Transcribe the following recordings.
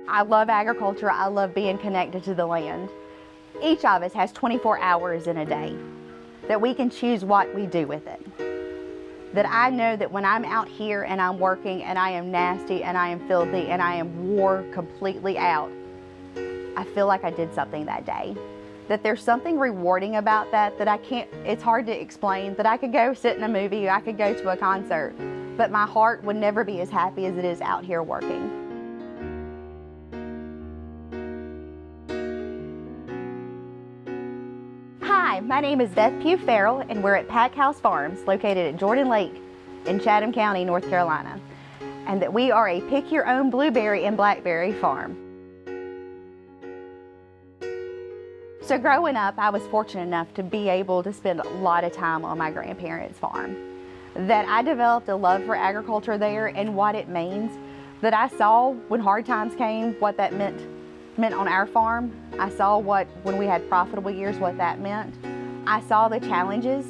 I love agriculture. I love being connected to the land. Each of us has 24 hours in a day that we can choose what we do with it. That I know that when I'm out here and I'm working and I am nasty and I am filthy and I am wore completely out, I feel like I did something that day. That there's something rewarding about that I can't, it's hard to explain. That I could go sit in a movie, I could go to a concert, but my heart would never be as happy as it is out here working. Hi, my name is Beth Pugh-Farrell, and we're at Pack House Farms, located at Jordan Lake in Chatham County, North Carolina. And that we are a pick-your-own blueberry and blackberry farm. So growing up, I was fortunate enough to be able to spend a lot of time on my grandparents' farm. That I developed a love for agriculture there and what it means. That I saw when hard times came, what that meant on our farm. I saw when we had profitable years, what that meant. I saw the challenges,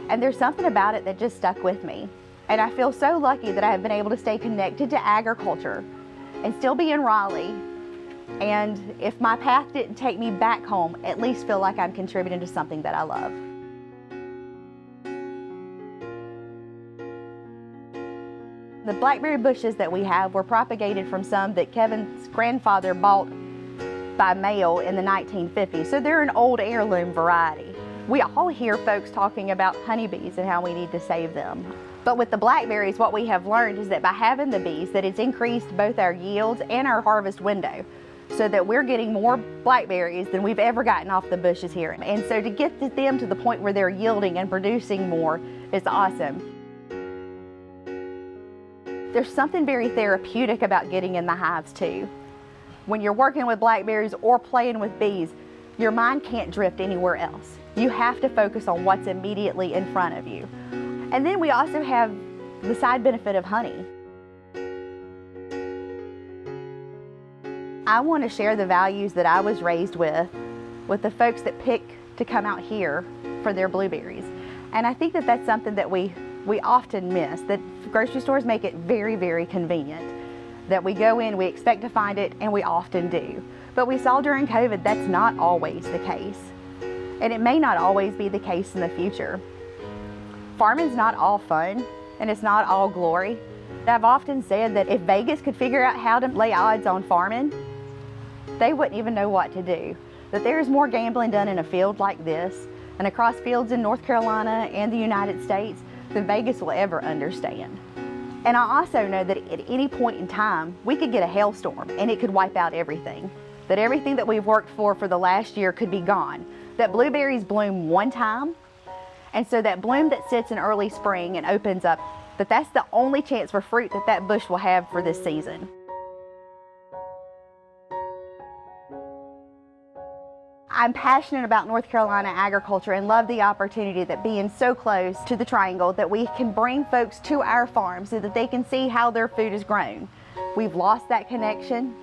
and there's something about it that just stuck with me. And I feel so lucky that I have been able to stay connected to agriculture and still be in Raleigh. And if my path didn't take me back home, at least feel like I'm contributing to something that I love. The blackberry bushes that we have were propagated from some that Kevin's grandfather bought by mail in the 1950s, so they're an old heirloom variety. We all hear folks talking about honeybees and how we need to save them. But with the blackberries, what we have learned is that by having the bees, that it's increased both our yields and our harvest window, so that we're getting more blackberries than we've ever gotten off the bushes here. And so to get them to the point where they're yielding and producing more is awesome. There's something very therapeutic about getting in the hives too. When you're working with blackberries or playing with bees, your mind can't drift anywhere else. You have to focus on what's immediately in front of you. And then we also have the side benefit of honey. I want to share the values that I was raised with the folks that pick to come out here for their blueberries. And I think that that's something that we often miss, that grocery stores make it very, very convenient. That we go in, we expect to find it, and we often do. But we saw during COVID that's not always the case. And it may not always be the case in the future. Farming's not all fun, and it's not all glory. I've often said that if Vegas could figure out how to lay odds on farming, they wouldn't even know what to do. That there's more gambling done in a field like this and across fields in North Carolina and the United States than Vegas will ever understand. And I also know that at any point in time, we could get a hailstorm and it could wipe out everything. That everything that we've worked for the last year could be gone. That blueberries bloom one time, and so that bloom that sits in early spring and opens up, that's the only chance for fruit that bush will have for this season. I'm passionate about North Carolina agriculture and love the opportunity that being so close to the Triangle that we can bring folks to our farm so that they can see how their food is grown. We've lost that connection,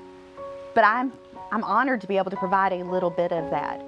but I'm honored to be able to provide a little bit of that.